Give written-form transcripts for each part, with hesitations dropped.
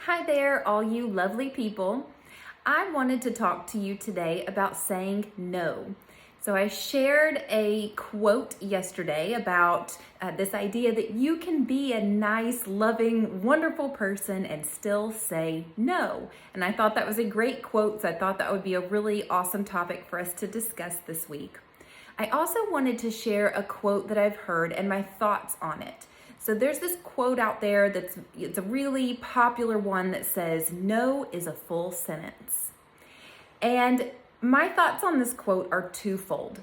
Hi there, all you lovely people. I wanted to talk to you today about saying no. So I shared a quote yesterday about this idea that you can be a nice, loving, wonderful person and still say no. And I thought that was a great quote, so I thought that would be a really awesome topic for us to discuss this week. I also wanted to share a quote that I've heard and my thoughts on it. So there's this quote out there it's a really popular one that says, "No is a full sentence." And my thoughts on this quote are twofold.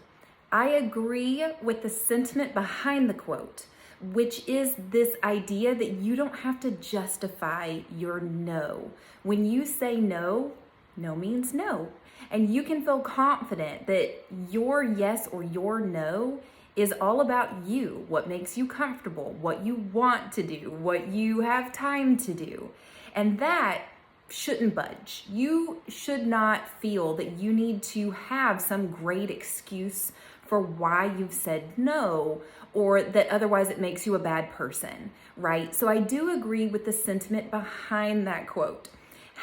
I agree with the sentiment behind the quote, which is this idea that you don't have to justify your no. When you say no, no means no. And you can feel confident that your yes or your no is all about you, what makes you comfortable, what you want to do, what you have time to do. And that shouldn't budge. You should not feel that you need to have some great excuse for why you've said no, or that otherwise it makes you a bad person, right? So I do agree with the sentiment behind that quote.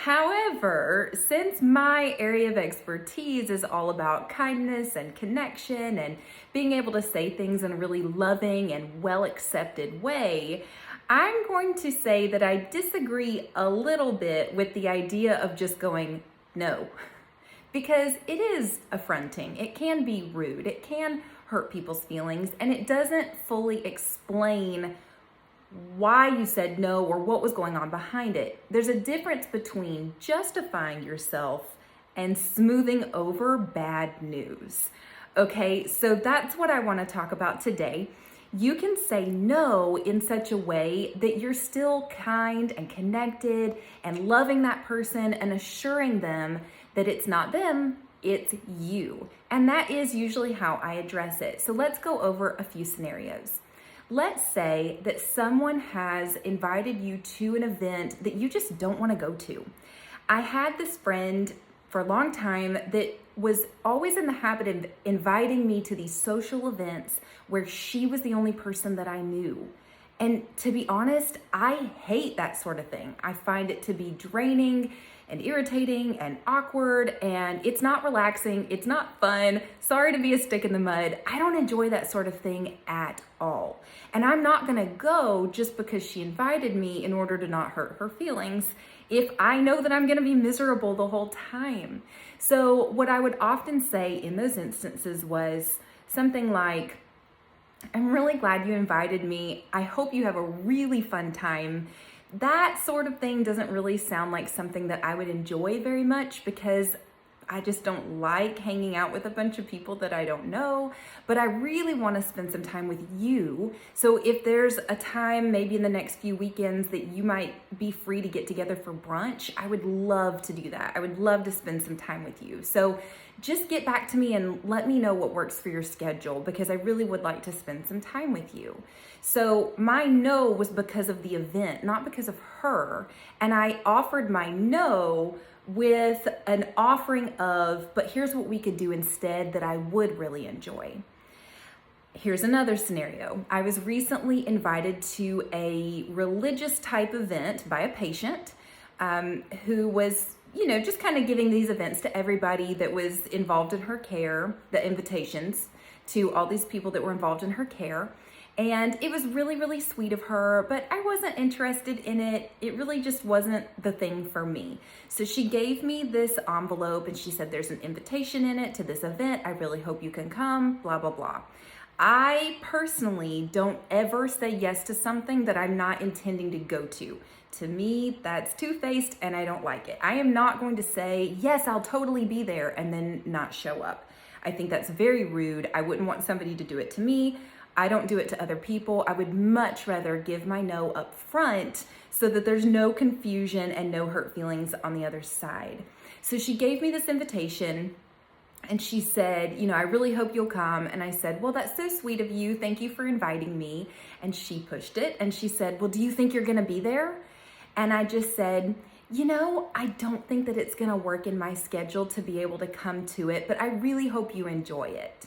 However, since my area of expertise is all about kindness and connection and being able to say things in a really loving and well-accepted way, I'm going to say that I disagree a little bit with the idea of just going no, because it is affronting. It can be rude. It can hurt people's feelings, and it doesn't fully explain why you said no or what was going on behind it. There's a difference between justifying yourself and smoothing over bad news. Okay, so that's what I want to talk about today. You can say no in such a way that you're still kind and connected and loving that person and assuring them that it's not them, it's you. And that is usually how I address it. So let's go over a few scenarios. Let's say that someone has invited you to an event that you just don't want to go to. I had this friend for a long time that was always in the habit of inviting me to these social events where she was the only person that I knew. And to be honest, I hate that sort of thing. I find it to be draining and irritating and awkward, and it's not relaxing, it's not fun. Sorry to be a stick in the mud. I don't enjoy that sort of thing at all. And I'm not gonna go just because she invited me in order to not hurt her feelings if I know that I'm gonna be miserable the whole time. So what I would often say in those instances was something like, "I'm really glad you invited me. I hope you have a really fun time." That sort of thing doesn't really sound like something that I would enjoy very much because I just don't like hanging out with a bunch of people that I don't know, but I really want to spend some time with you. So if there's a time maybe in the next few weekends that you might be free to get together for brunch, I would love to do that. I would love to spend some time with you. So just get back to me and let me know what works for your schedule because I really would like to spend some time with you. So my no was because of the event, not because of her. And I offered my no with an offering of, but here's what we could do instead that I would really enjoy. Here's another scenario. I was recently invited to a religious type event by a patient who was, just kind of giving these events to everybody that was involved in her care, the invitations to all these people that were involved in her care. And it was really, really sweet of her, but I wasn't interested in it. It really just wasn't the thing for me. So she gave me this envelope and she said, "There's an invitation in it to this event. I really hope you can come, blah, blah, blah." I personally don't ever say yes to something that I'm not intending to go to. To me, that's two-faced and I don't like it. I am not going to say, "Yes, I'll totally be there," and then not show up. I think that's very rude. I wouldn't want somebody to do it to me. I don't do it to other people. I would much rather give my no up front so that there's no confusion and no hurt feelings on the other side. So she gave me this invitation and she said, "I really hope you'll come." And I said, "Well, that's so sweet of you. Thank you for inviting me." And she pushed it and she said, "Well, do you think you're gonna be there?" And I just said, "I don't think that it's gonna work in my schedule to be able to come to it, but I really hope you enjoy it."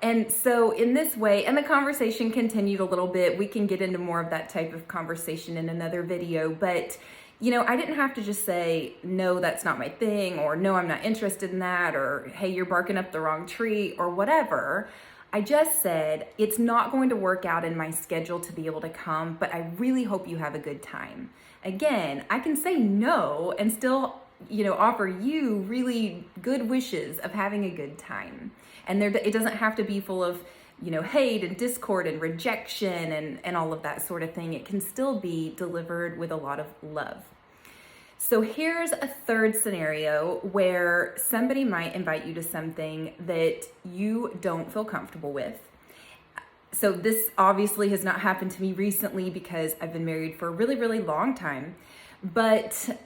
And so in this way, and the conversation continued a little bit. We can get into more of that type of conversation in another video, but I didn't have to just say, no, that's not my thing, or no, I'm not interested in that, or hey, you're barking up the wrong tree, or whatever. I just said, it's not going to work out in my schedule to be able to come, but I really hope you have a good time. Again, I can say no and still, offer you really good wishes of having a good time. And it doesn't have to be full of, hate and discord and rejection and all of that sort of thing. It can still be delivered with a lot of love. So here's a third scenario where somebody might invite you to something that you don't feel comfortable with. So this obviously has not happened to me recently because I've been married for a really, really long time. But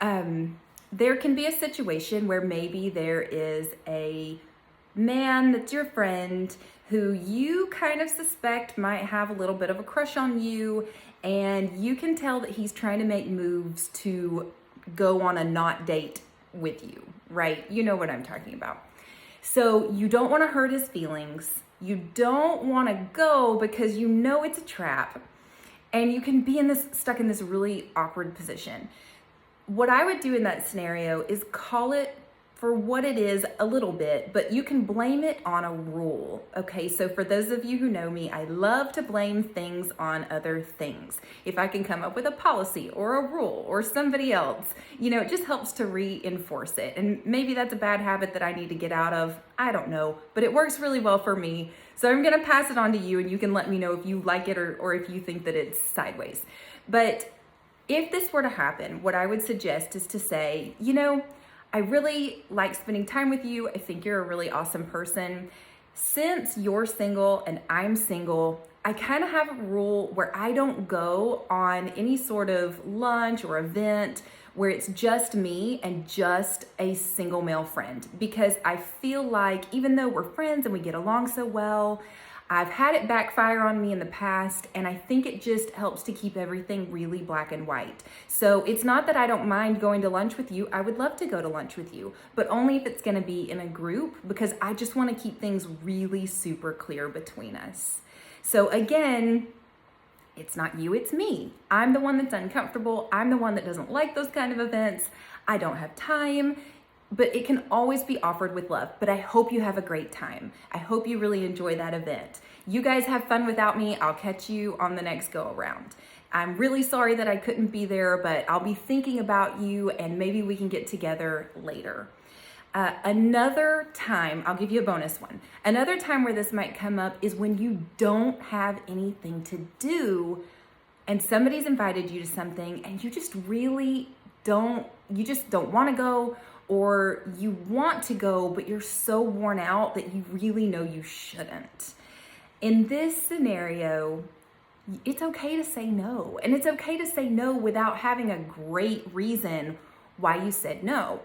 there can be a situation where maybe there is a man that's your friend who you kind of suspect might have a little bit of a crush on you, and you can tell that he's trying to make moves to go on a not date with you, right? You know what I'm talking about. So you don't want to hurt his feelings. You don't want to go because you know it's a trap, and you can be stuck in this really awkward position. What I would do in that scenario is call it for what it is a little bit, but you can blame it on a rule. Okay, so for those of you who know me, I love to blame things on other things. If I can come up with a policy or a rule or somebody else, it just helps to reinforce it. And maybe that's a bad habit that I need to get out of. I don't know, but it works really well for me. So I'm gonna pass it on to you, and you can let me know if you like it or if you think that it's sideways. But if this were to happen, what I would suggest is to say, I really like spending time with you. I think you're a really awesome person. Since you're single and I'm single, I kind of have a rule where I don't go on any sort of lunch or event where it's just me and just a single male friend, because I feel like even though we're friends and we get along so well, I've had it backfire on me in the past, and I think it just helps to keep everything really black and white. So it's not that I don't mind going to lunch with you. I would love to go to lunch with you, but only if it's gonna be in a group, because I just wanna keep things really super clear between us. So again, it's not you, it's me. I'm the one that's uncomfortable. I'm the one that doesn't like those kind of events. I don't have time. But it can always be offered with love. But I hope you have a great time. I hope you really enjoy that event. You guys have fun without me. I'll catch you on the next go around. I'm really sorry that I couldn't be there, but I'll be thinking about you, and maybe we can get together later. Another time, I'll give you a bonus one. Another time where this might come up is when you don't have anything to do and somebody's invited you to something and you just don't want to go, or you want to go, but you're so worn out that you really know you shouldn't. In this scenario, it's okay to say no. And it's okay to say no without having a great reason why you said no.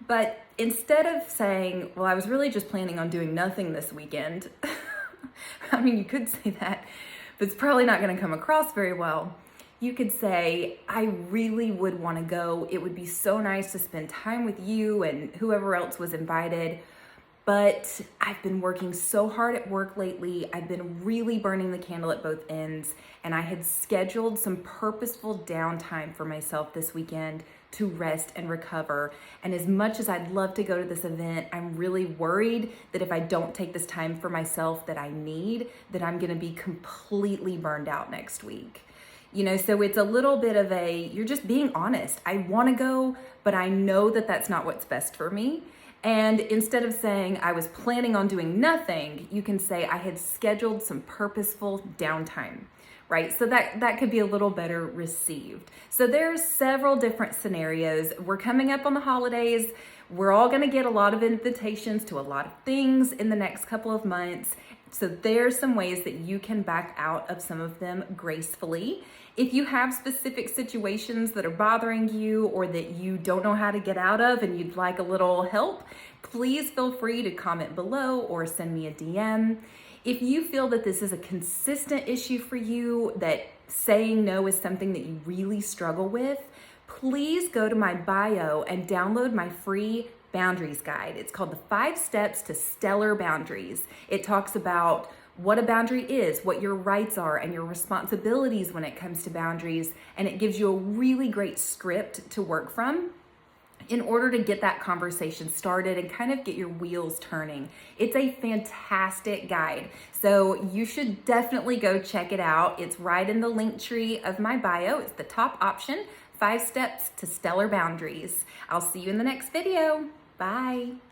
But instead of saying, well, I was really just planning on doing nothing this weekend. I mean, you could say that, but it's probably not going to come across very well. You could say, I really would want to go. It would be so nice to spend time with you and whoever else was invited. But I've been working so hard at work lately. I've been really burning the candle at both ends. And I had scheduled some purposeful downtime for myself this weekend to rest and recover. And as much as I'd love to go to this event, I'm really worried that if I don't take this time for myself that I need, that I'm going to be completely burned out next week. So it's a little bit of you're just being honest. I want to go, but I know that that's not what's best for me. And instead of saying I was planning on doing nothing, you can say I had scheduled some purposeful downtime, right? So that could be a little better received. So there's several different scenarios. We're coming up on the holidays. We're all going to get a lot of invitations to a lot of things in the next couple of months. So there's some ways that you can back out of some of them gracefully. If you have specific situations that are bothering you or that you don't know how to get out of and you'd like a little help, please feel free to comment below or send me a DM. If you feel that this is a consistent issue for you, that saying no is something that you really struggle with, please go to my bio and download my free boundaries guide. It's called the 5 Steps to Stellar Boundaries. It talks about what a boundary is, what your rights are, and your responsibilities when it comes to boundaries. And it gives you a really great script to work from in order to get that conversation started and kind of get your wheels turning. It's a fantastic guide. So you should definitely go check it out. It's right in the link tree of my bio. It's the top option, 5 Steps to Stellar Boundaries. I'll see you in the next video. Bye.